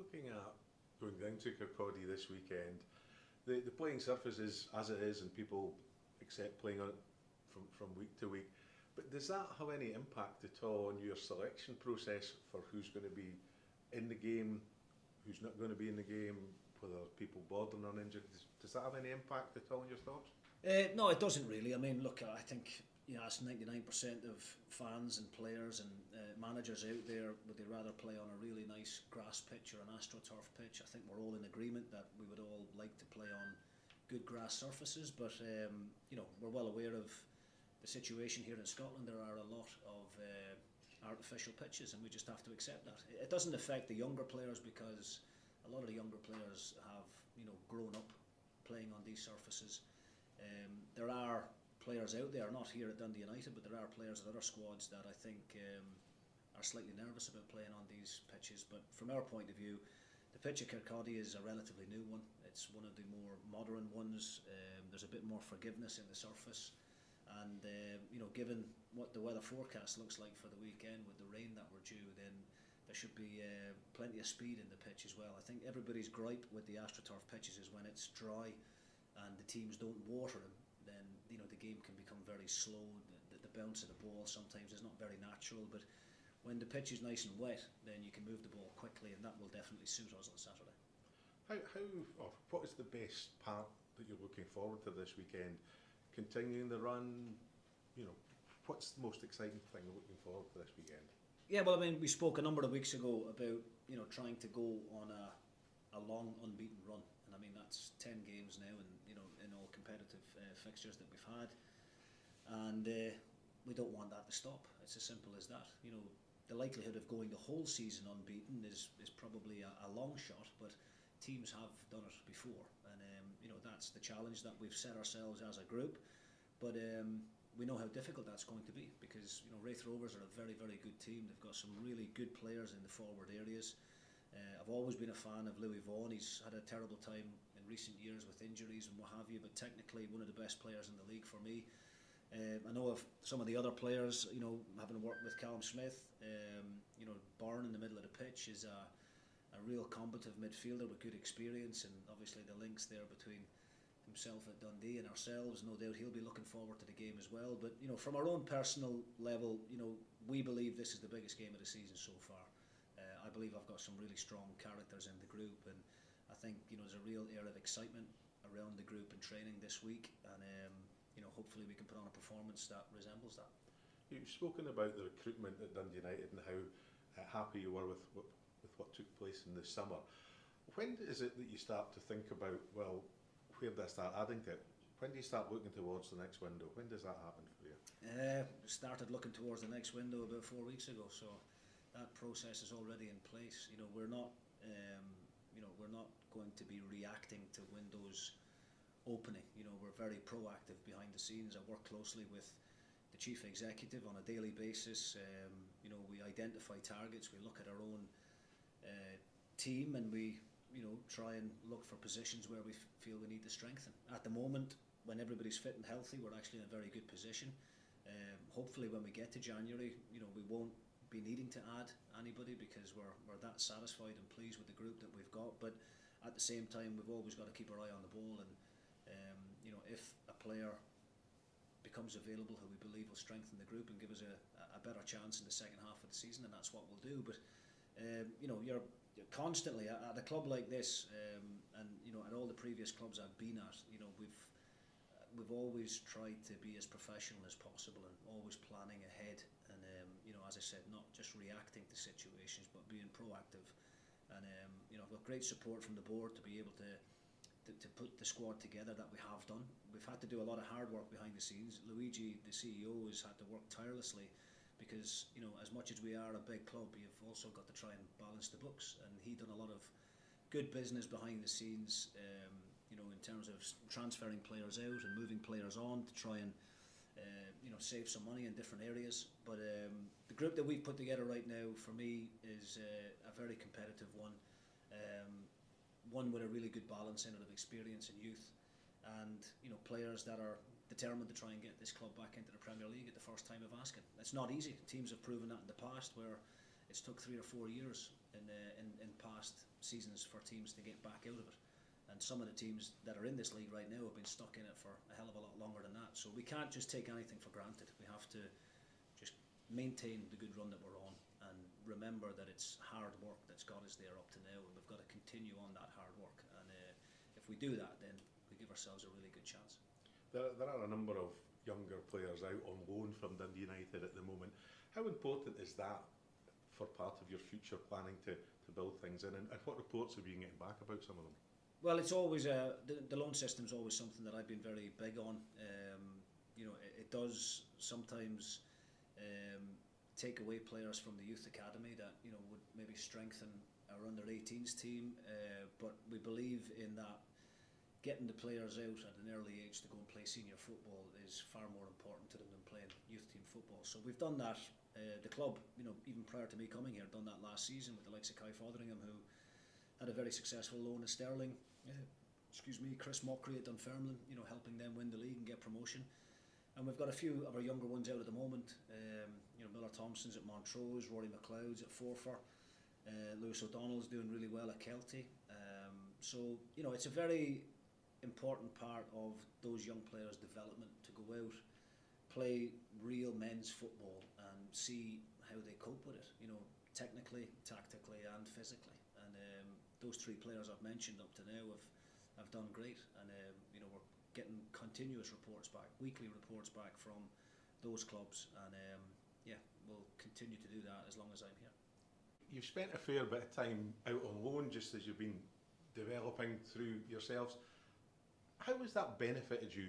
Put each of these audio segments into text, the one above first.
Looking at going down to Kirkcaldy this weekend, the playing surface is as it is, and people accept playing on it from week to week. But does that have any impact at all on your selection process for who's going to be in the game, who's not going to be in the game, whether people bordering on injury? Does that have any impact at all on your thoughts? No, it doesn't really. I mean, look, I think ask 99% of fans and players and managers out there, would they rather play on a really nice grass pitch or an AstroTurf pitch? I think we're all in agreement that we would all like to play on good grass surfaces, but we're well aware of the situation here in Scotland. There are a lot of artificial pitches, and we just have to accept that. It doesn't affect the younger players because a lot of the younger players have grown up playing on these surfaces. There are players out there, not here at Dundee United, but there are players at other squads that I think are slightly nervous about playing on these pitches. But from our point of view, the pitch at Kirkcaldy is a relatively new one. It's one of the more modern ones. There's a bit more forgiveness in the surface, and given what the weather forecast looks like for the weekend with the rain that we're due, then there should be plenty of speed in the pitch as well. I think everybody's gripe with the AstroTurf pitches is when it's dry and the teams don't water them, then the game can become very slow. The bounce of the ball sometimes is not very natural, but when the pitch is nice and wet, then you can move the ball quickly, and that will definitely suit us on Saturday. What is the best part that you're looking forward to this weekend? Continuing the run, what's the most exciting thing you're looking forward to this weekend? Yeah, well, I mean, we spoke a number of weeks ago about trying to go on a long unbeaten run, and I mean that's 10 games now, and in all competitive fixtures that we've had, and we don't want that to stop. It's as simple as that. The likelihood of going the whole season unbeaten is probably a long shot, but teams have done it before, and that's the challenge that we've set ourselves as a group. But we know how difficult that's going to be because Raith Rovers are a very, very good team. They've got some really good players in the forward areas. I've always been a fan of Louis Vaughan. He's had a terrible time in recent years with injuries and what have you, but technically one of the best players in the league for me. I know of some of the other players, having worked with Callum Smith, Byrne in the middle of the pitch is a real combative midfielder with good experience, and obviously the links there between himself at Dundee and ourselves, no doubt he'll be looking forward to the game as well. But from our own personal level, we believe this is the biggest game of the season so far. I believe I've got some really strong characters in the group, and I think there's a real air of excitement around the group and training this week, and hopefully we can put on a performance that resembles that. You've spoken about the recruitment at Dundee United and how happy you were with what took place in the summer. When is it that you start to think about, well, where do I start adding to it? When do you start looking towards the next window? When does that happen for you? Started looking towards the next window about 4 weeks ago, so that process is already in place. We're not going to be reacting to windows opening. We're very proactive behind the scenes. I work closely with the chief executive on a daily basis. We identify targets. We look at our own team, and we try and look for positions where we feel we need to strengthen. At the moment, when everybody's fit and healthy, we're actually in a very good position. Hopefully when we get to January, we won't be needing to add anybody because we're that satisfied and pleased with the group that we've got. But at the same time, we've always got to keep our eye on the ball, and if a player becomes available who we believe will strengthen the group and give us a better chance in the second half of the season, then that's what we'll do. But you're constantly at a club like this, and at all the previous clubs I've been at, we've always tried to be as professional as possible and always planning ahead, and as I said, not just reacting to situations but being proactive. And I've got great support from the board to be able to put the squad together that we have done. We've had to do a lot of hard work behind the scenes. Luigi, the CEO, has had to work tirelessly because as much as we are a big club, you've also got to try and balance the books, and he done a lot of good business behind the scenes, in terms of transferring players out and moving players on to try and save some money in different areas. But the group that we've put together right now, for me, is a very competitive one. One with a really good balance in it of experience and youth, and players that are determined to try and get this club back into the Premier League at the first time of asking. It's not easy. Teams have proven that in the past, where it's took 3 or 4 years in past seasons for teams to get back out of it. And some of the teams that are in this league right now have been stuck in it for a hell of a lot longer than that. So we can't just take anything for granted. We have to just maintain the good run that we're on and remember that it's hard work that's got us there up to now, and we've got to continue on that hard work. And if we do that, then we give ourselves a really good chance. There are a number of younger players out on loan from Dundee United at the moment. How important is that for part of your future planning to build things in? And what reports have you been getting back about some of them? Well, it's always the loan system is always something that I've been very big on. It does sometimes take away players from the youth academy that would maybe strengthen our under-18s team. But we believe in that getting the players out at an early age to go and play senior football is far more important to them than playing youth team football. So we've done that. The club, even prior to me coming here, done that last season with the likes of Kai Fotheringham, who had a very successful loan at Stirling. Chris Mockery at Dunfermline, helping them win the league and get promotion. And we've got a few of our younger ones out at the moment. Miller Thompson's at Montrose, Rory McLeod's at Forfar, Lewis O'Donnell's doing really well at Kelty. So it's a very important part of those young players' development to go out, play real men's football, and see how they cope with it. Technically, tactically, and physically. And those 3 players I've mentioned up to now have done great, and we're getting continuous reports back, weekly reports back from those clubs, and we'll continue to do that as long as I'm here. You've spent a fair bit of time out on loan just as you've been developing through yourselves. How has that benefited you,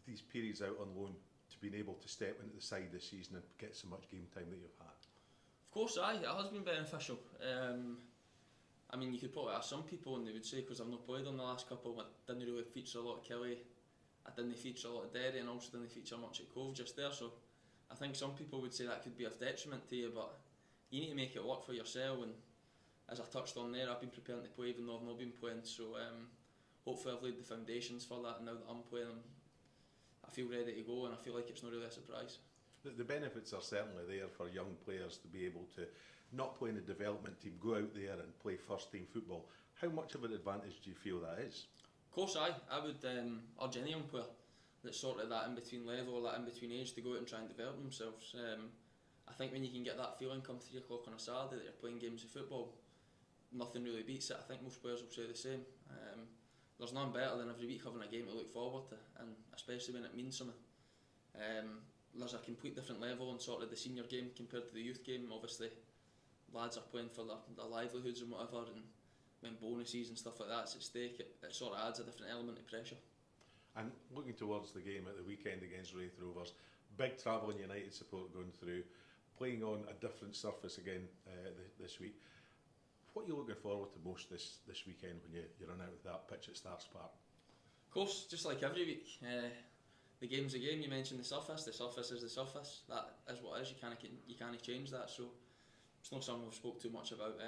these periods out on loan, to being able to step into the side this season and get so much game time that you've had? Of course, it has been beneficial. You could probably ask some people and they would say, because I've not played on the last couple, I didn't really feature a lot at Kelly, I didn't feature a lot at Derry, and also didn't feature much at Cove just there. So I think some people would say that could be of detriment to you, but you need to make it work for yourself. And as I touched on there, I've been preparing to play even though I've not been playing. So hopefully I've laid the foundations for that, and now that I'm playing, I feel ready to go, and I feel like it's not really a surprise. The benefits are certainly there for young players to be able to not play in the development team, go out there and play first team football. How much of an advantage do you feel that is? Of course, I would urge any young player that's sort of that in between level or that in between age to go out and try and develop themselves. I think when you can get that feeling come 3 o'clock on a Saturday that you're playing games of football, nothing really beats it. I think most players will say the same. There's none better than every week having a game to look forward to, and especially when it means something. There's a complete different level in sort of the senior game compared to the youth game. Obviously, lads are playing for their livelihoods and whatever, and when bonuses and stuff like that's at stake, it sort of adds a different element of pressure. And looking towards the game at the weekend against Raith Rovers, big travelling United support going through, playing on a different surface again this week. What are you looking forward to most this weekend when you run out of that pitch at Stars Park? Of course, just like every week, the game's a game. You mentioned the surface is the surface. That is what it is. You can't change that. So it's not something we've spoke too much about.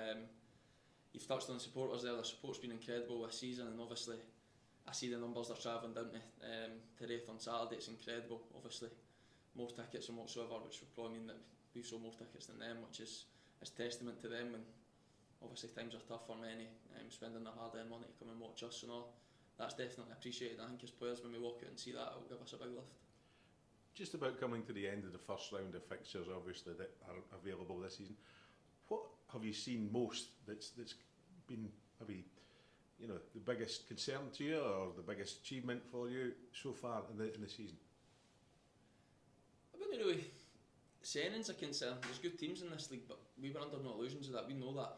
You've touched on the supporters there. The support's been incredible this season, and obviously I see the numbers they're travelling down to Raith on Saturday. It's incredible. Obviously more tickets and whatsoever, which would probably mean that we've sold more tickets than them, which is testament to them. And obviously times are tough for many, spending their hard-earned money to come and watch us and all. That's definitely appreciated. I think as players, when we walk out and see that, it will give us a big lift. Just about coming to the end of the first round of fixtures, obviously, that are available this season. What have you seen most that's been maybe the biggest concern to you, or the biggest achievement for you so far in the season? I wouldn't really say anything's a concern. There's good teams in this league, but we were under no illusions of that. We know that.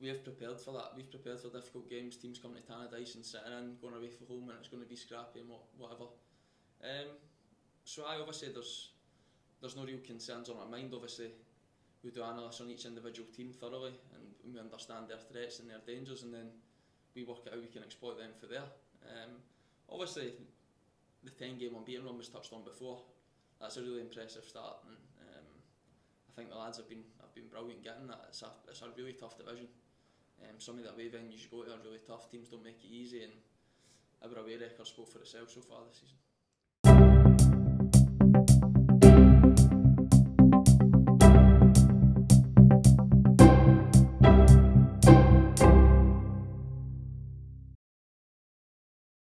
We have prepared for that. We've prepared for difficult games, teams coming to Tannadice and sitting in, going away from home, and it's going to be scrappy and whatever. So obviously there's no real concerns on our mind. Obviously we do analyse on each individual team thoroughly, and we understand their threats and their dangers, and then we work out how we can exploit them for there. Obviously the 10 game unbeaten run was touched on before. That's a really impressive start, and I think the lads have been brilliant getting that. It's a really tough division. Some of the away venues you go to are really tough. Teams don't make it easy, and our away record spoke for itself so far this season.